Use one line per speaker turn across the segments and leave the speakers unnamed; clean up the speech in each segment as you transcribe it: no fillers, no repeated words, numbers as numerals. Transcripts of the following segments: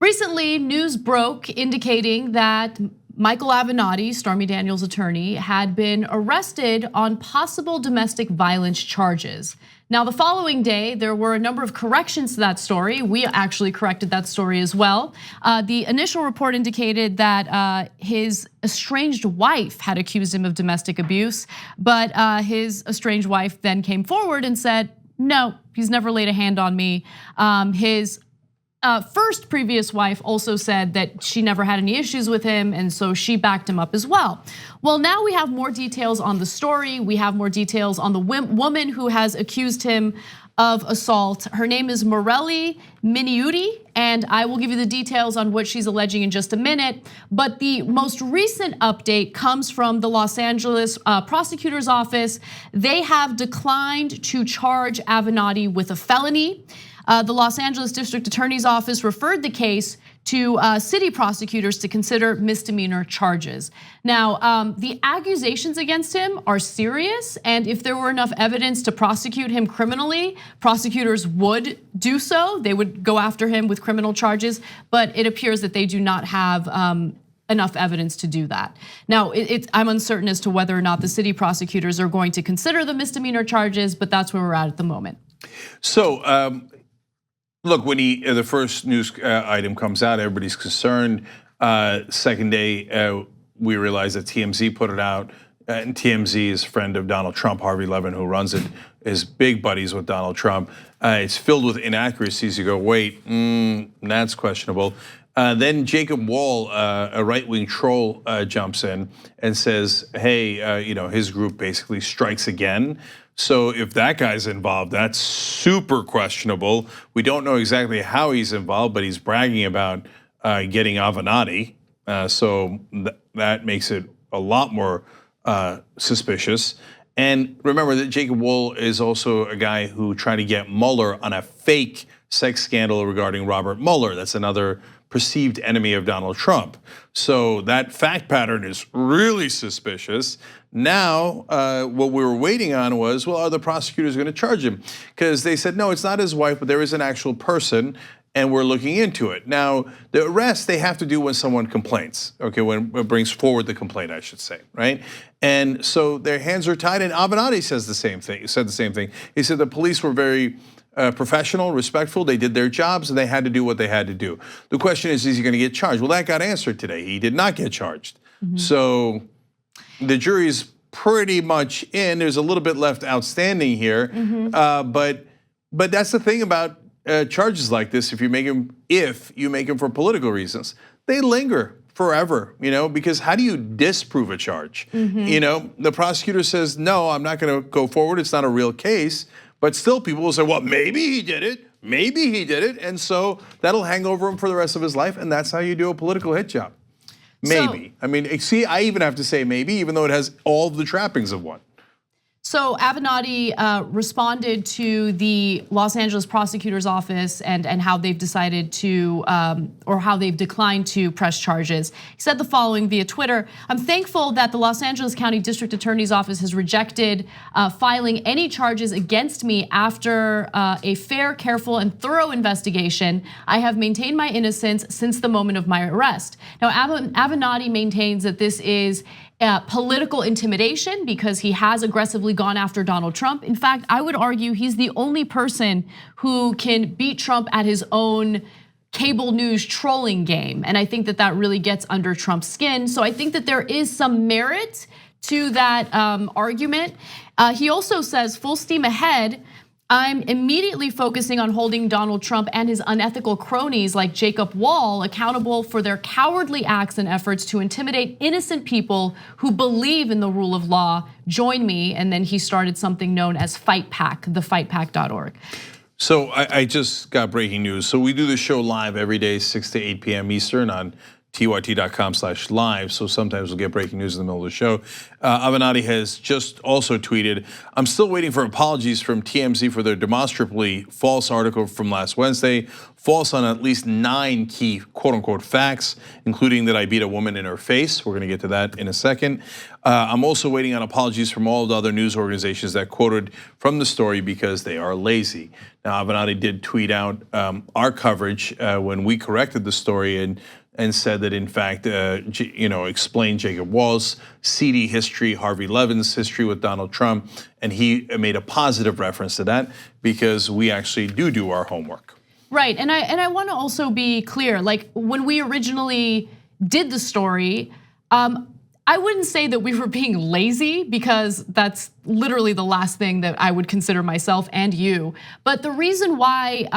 Recently, news broke indicating that Michael Avenatti, Stormy Daniels' attorney, had been arrested on possible domestic violence charges. Now, the following day, there were a number of corrections to that story. We actually corrected that story as well. The initial report indicated that his estranged wife had accused him of domestic abuse, but his estranged wife then came forward and said, no, he's never laid a hand on me. His first previous wife also said that she never had any issues with him, and so she backed him up as well. Well, now we have more details on the story. We have more details on the woman who has accused him of assault. Her name is Mareli Miniutti, and I will give you the details on what she's alleging in just a minute. But the most recent update comes from the Los Angeles prosecutor's office. They have declined to charge Avenatti with a felony. The Los Angeles District Attorney's Office referred the case to city prosecutors to consider misdemeanor charges. Now, the accusations against him are serious, and if there were enough evidence to prosecute him criminally, prosecutors would do so. They would go after him with criminal charges, but it appears that they do not have enough evidence to do that. Now, I'm uncertain as to whether or not the city prosecutors are going to consider the misdemeanor charges, but that's where we're at the moment.
So, look, when the first news item comes out, everybody's concerned. Second day, we realize that TMZ put it out. And TMZ is a friend of Donald Trump, Harvey Levin, who runs it, is big buddies with Donald Trump. It's filled with inaccuracies. You go, wait, that's questionable. Then Jacob Wall, a right-wing troll, jumps in and says, hey, his group basically strikes again. So if that guy's involved, that's super questionable. We don't know exactly how he's involved, but he's bragging about getting Avenatti. So that makes it a lot more suspicious. And remember that Jacob Wohl is also a guy who tried to get Mueller on a fake sex scandal regarding Robert Mueller. That's another perceived enemy of Donald Trump. So that fact pattern is really suspicious. Now, what we were waiting on was, well, are the prosecutors going to charge him? Because they said, no, it's not his wife, but there is an actual person, and we're looking into it. Now, the arrest they have to do when someone complains, okay, when it brings forward the complaint, I should say, right? And so their hands are tied, and Avenatti says the same thing. He said the same thing. He said the police were very professional, respectful. They did their jobs, and they had to do what they had to do. The question is he going to get charged? Well, that got answered today. He did not get charged. So the jury's pretty much in. There's a little bit left outstanding here, but that's the thing about charges like this. If you make them for political reasons, they linger forever. Because how do you disprove a charge? The prosecutor says, no, I'm not going to go forward. It's not a real case. But still, people will say, well, maybe he did it. Maybe he did it, and so that'll hang over him for the rest of his life. And that's how you do a political hit job. Maybe. I mean, see, I even have to say maybe, even though it has all the trappings of one.
So Avenatti responded to the Los Angeles prosecutor's office and how they've decided to, or how they've declined to press charges. He said the following via Twitter: I'm thankful that the Los Angeles County District Attorney's Office has rejected filing any charges against me after a fair, careful, and thorough investigation. I have maintained my innocence since the moment of my arrest. Now, Avenatti maintains that this is political intimidation because he has aggressively gone after Donald Trump. In fact, I would argue he's the only person who can beat Trump at his own cable news trolling game. And I think that really gets under Trump's skin. So I think that there is some merit to that argument. He also says, full steam ahead, I'm immediately focusing on holding Donald Trump and his unethical cronies like Jacob Wall accountable for their cowardly acts and efforts to intimidate innocent people who believe in the rule of law. Join me. And then he started something known as Fight Pack, thefightpack.org.
So I just got breaking news. So we do the show live every day, 6 to 8 p.m. Eastern on tyt.com/live, so sometimes we'll get breaking news in the middle of the show. Avenatti has just also tweeted, "I'm still waiting for apologies from TMZ for their demonstrably false article from last Wednesday, false on at least 9 key quote-unquote facts, including that I beat a woman in her face." We're gonna get to that in a second. "I'm also waiting on apologies from all the other news organizations that quoted from the story because they are lazy." Now, Avenatti did tweet out our coverage when we corrected the story and said that in fact, explained Jacob Wall's seedy history, Harvey Levin's history with Donald Trump, and he made a positive reference to that because we actually do our homework.
Right, and I want to also be clear, like when we originally did the story, I wouldn't say that we were being lazy because that's literally the last thing that I would consider myself and you. But the reason why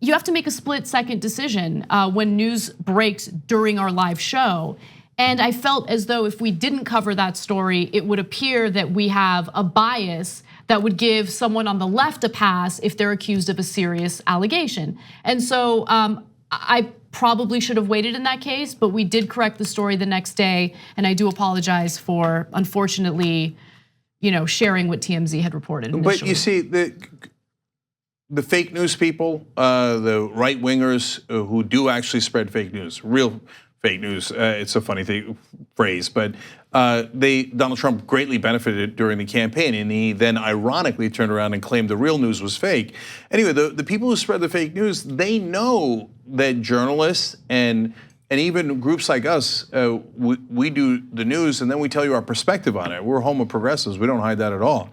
you have to make a split-second decision when news breaks during our live show. And I felt as though if we didn't cover that story, it would appear that we have a bias that would give someone on the left a pass if they're accused of a serious allegation. And so I probably should have waited in that case, but we did correct the story the next day. And I do apologize for, unfortunately, sharing what TMZ had reported initially.
But you see, the fake news people, the right wingers who do actually spread fake news, real fake news. It's a funny phrase, but Donald Trump greatly benefited during the campaign, and he then ironically turned around and claimed the real news was fake. Anyway, the people who spread the fake news, they know that journalists and even groups like us, we do the news and then we tell you our perspective on it. We're home of progressives, we don't hide that at all.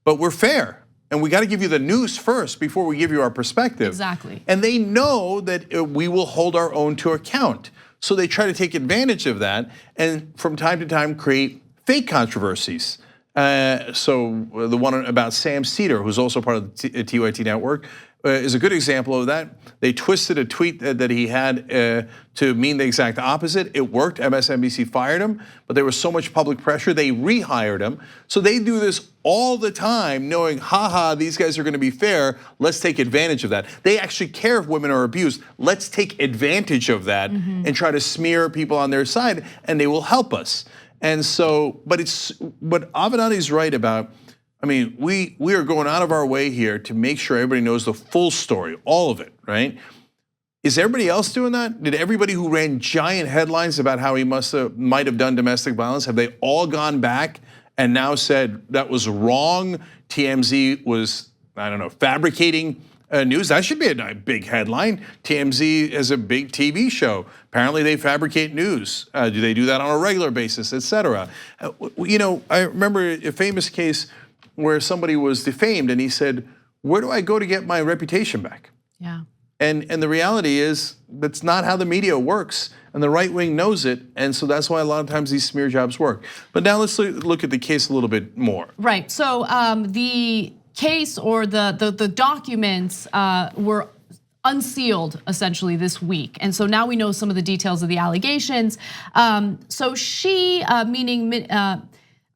But we're fair. And we got to give you the news first before we give you our perspective.
Exactly.
And they know that we will hold our own to account. So they try to take advantage of that and from time to time create fake controversies. So the one about Sam Cedar, who's also part of the TYT network, is a good example of that. They twisted a tweet that he had to mean the exact opposite. It worked, MSNBC fired him, but there was so much public pressure, they rehired him. So they do this all the time, knowing, haha, these guys are gonna be fair, let's take advantage of that. They actually care if women are abused. Let's take advantage of that and try to smear people on their side, and they will help us. And so, but Avenatti's right about, I mean, we are going out of our way here to make sure everybody knows the full story, all of it, right? Is everybody else doing that? Did everybody who ran giant headlines about how he might have done domestic violence, have they all gone back and now said that was wrong? TMZ was, I don't know, fabricating news. That should be a big headline. TMZ is a big TV show. Apparently they fabricate news. Do they do that on a regular basis, et cetera? I remember a famous case where somebody was defamed and he said, where do I go to get my reputation back?
Yeah.
And the reality is that's not how the media works, and the right wing knows it, and so that's why a lot of times these smear jobs work. But now let's look at the case a little bit more.
Right, so the case or the documents were unsealed essentially this week. And so now we know some of the details of the allegations. So she, meaning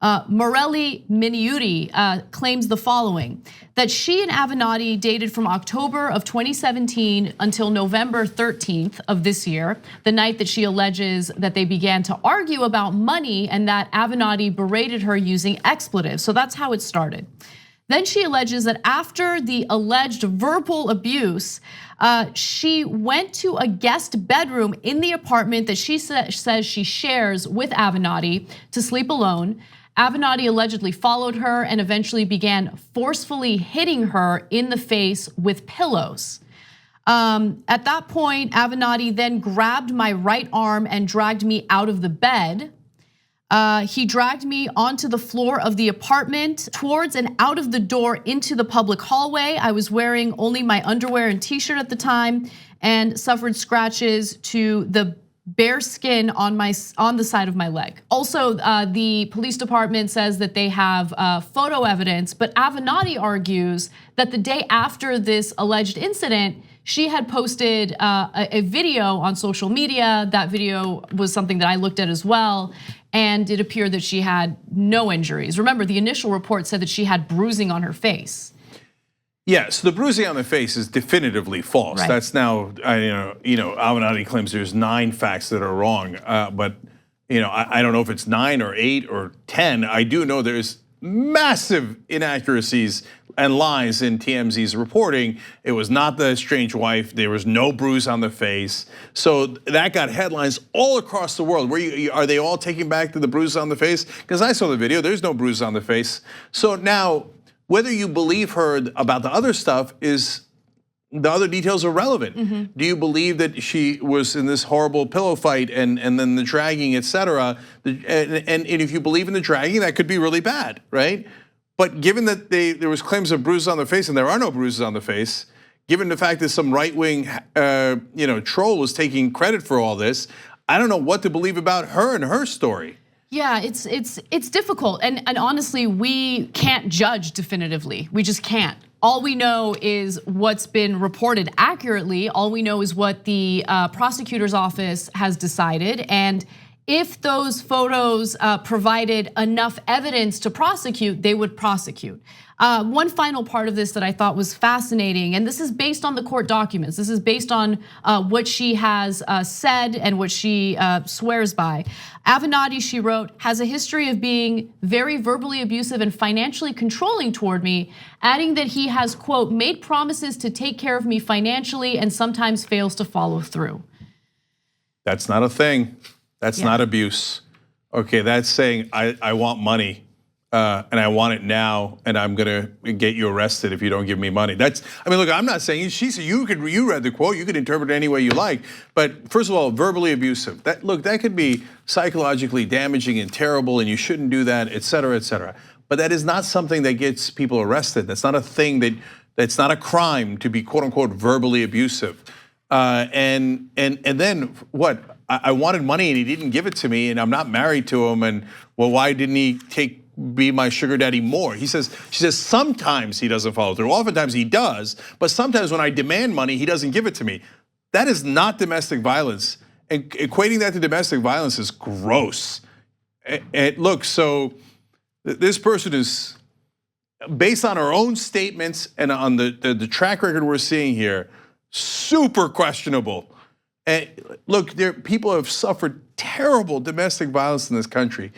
Mareli Miniutti, claims the following: that she and Avenatti dated from October of 2017 until November 13th of this year, the night that she alleges that they began to argue about money and that Avenatti berated her using expletives. So that's how it started. Then she alleges that after the alleged verbal abuse, she went to a guest bedroom in the apartment that she says she shares with Avenatti to sleep alone. Avenatti allegedly followed her and eventually began forcefully hitting her in the face with pillows. At that point, Avenatti then grabbed my right arm and dragged me out of the bed. He dragged me onto the floor of the apartment, towards and out of the door into the public hallway. I was wearing only my underwear and t-shirt at the time and suffered scratches to the bare skin on the side of my leg. Also, the police department says that they have photo evidence, but Avenatti argues that the day after this alleged incident, she had posted a video on social media. That video was something that I looked at as well, and it appeared that she had no injuries. Remember, the initial report said that she had bruising on her face.
Yes, the bruising on the face is definitively false.
Right.
That's now, Avenatti claims there's 9 facts that are wrong, but I don't know if it's 9 or 8 or 10. I do know there's massive inaccuracies and lies in TMZ's reporting. It was not the estranged wife. There was no bruise on the face. So that got headlines all across the world. Are they all taking back to the bruise on the face? Because I saw the video, there's no bruise on the face. So now, whether you believe her about the other stuff is, the other details are relevant. Do you believe that she was in this horrible pillow fight and then the dragging, et cetera? And if you believe in the dragging, that could be really bad, right? But given that there was claims of bruises on the face and there are no bruises on the face, given the fact that some right-wing troll was taking credit for all this, I don't know what to believe about her and her story.
Yeah, it's difficult, and honestly, we can't judge definitively. We just can't. All we know is what's been reported accurately. All we know is what the prosecutor's office has decided, and if those photos provided enough evidence to prosecute, they would prosecute. One final part of this that I thought was fascinating, and this is based on the court documents. This is based on what she has said and what she swears by. Avenatti, she wrote, has a history of being very verbally abusive and financially controlling toward me, adding that he has, quote, made promises to take care of me financially and sometimes fails to follow through.
That's not a thing. That's not abuse. Okay, that's saying I want money and I want it now, and I'm gonna get you arrested if you don't give me money. Look, I'm not saying you read the quote, you could interpret it any way you like, but first of all, verbally abusive. That could be psychologically damaging and terrible, and you shouldn't do that, et cetera, et cetera. But that is not something that gets people arrested. That's not a thing that's not a crime to be quote unquote verbally abusive. And then what? I wanted money and he didn't give it to me, and I'm not married to him. And well, why didn't he be my sugar daddy more? She says sometimes he doesn't follow through. Oftentimes he does, but sometimes when I demand money, he doesn't give it to me. That is not domestic violence. And equating that to domestic violence is gross. And look, so this person is, based on her own statements and on the track record we're seeing here, super questionable. And look, people have suffered terrible domestic violence in this country.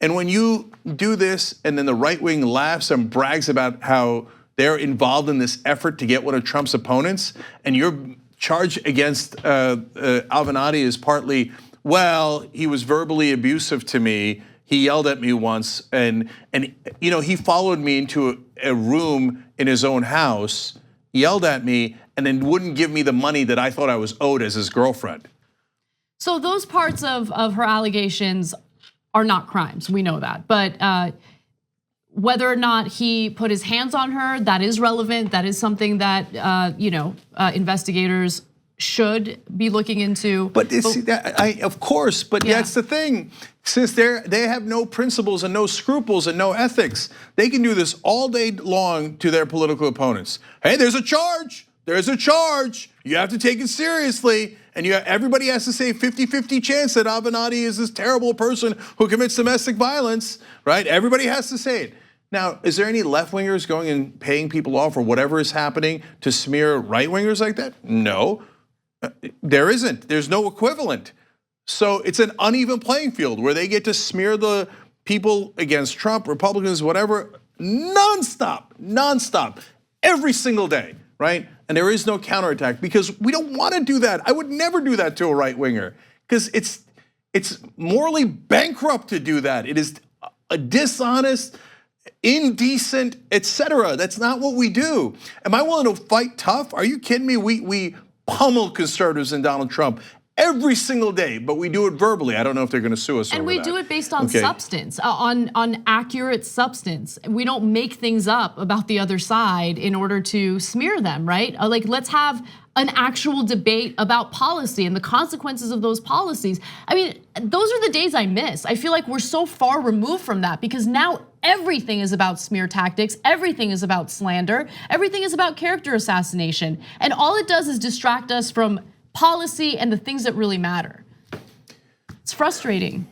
And when you do this and then the right wing laughs and brags about how they're involved in this effort to get one of Trump's opponents, and your charge against Avenatti is partly, well, he was verbally abusive to me, he yelled at me once, and he followed me into a room in his own house, yelled at me, and then wouldn't give me the money that I thought I was owed as his girlfriend.
So those parts of her allegations are not crimes, we know that. But whether or not he put his hands on her, that is relevant. That is something that investigators should be looking into.
But of course, but that's the thing. Since they have no principles and no scruples and no ethics, they can do this all day long to their political opponents. Hey, there's a charge. There's a charge. You have to take it seriously. And everybody has to say 50-50 chance that Avenatti is this terrible person who commits domestic violence, right? Everybody has to say it. Now, is there any left-wingers going and paying people off or whatever is happening to smear right-wingers like that? No, there isn't. There's no equivalent. So it's an uneven playing field where they get to smear the people against Trump, Republicans, whatever, nonstop, every single day, right? And there is no counterattack because we don't want to do that. I would never do that to a right winger because it's morally bankrupt to do that. It is a dishonest, indecent, etc. That's not what we do. Am I willing to fight tough? Are you kidding me? We pummel conservatives and Donald Trump every single day, but we do it verbally. I don't know if they're going to sue us.
And we do it based on
Okay.
substance, on accurate substance. We don't make things up about the other side in order to smear them, right? Like, let's have an actual debate about policy and the consequences of those policies. I mean, those are the days I miss. I feel like we're so far removed from that because now everything is about smear tactics, everything is about slander, everything is about character assassination. And all it does is distract us from policy and the things that really matter. It's frustrating.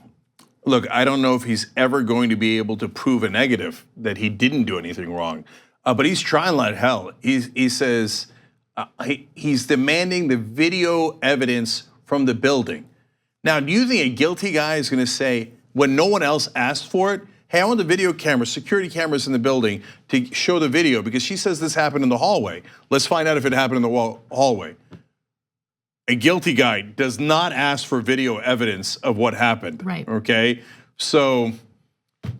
Look, I don't know if he's ever going to be able to prove a negative that he didn't do anything wrong. but he's trying like hell. He says he's demanding the video evidence from the building. Now, do you think a guilty guy is going to say, when no one else asked for it, hey, I want the video cameras, security cameras in the building to show the video because she says this happened in the hallway. Let's find out if it happened in the hallway. A guilty guy does not ask for video evidence of what happened.
Right.
Okay. So,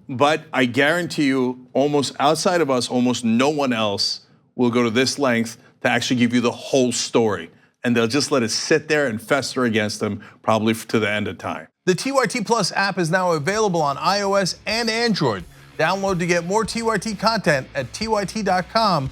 but I guarantee you, almost outside of us, almost no one else will go to this length to actually give you the whole story. And they'll just let it sit there and fester against them, probably to the end of time.
The TYT Plus app is now available on iOS and Android. Download to get more TYT content at tyt.com/app.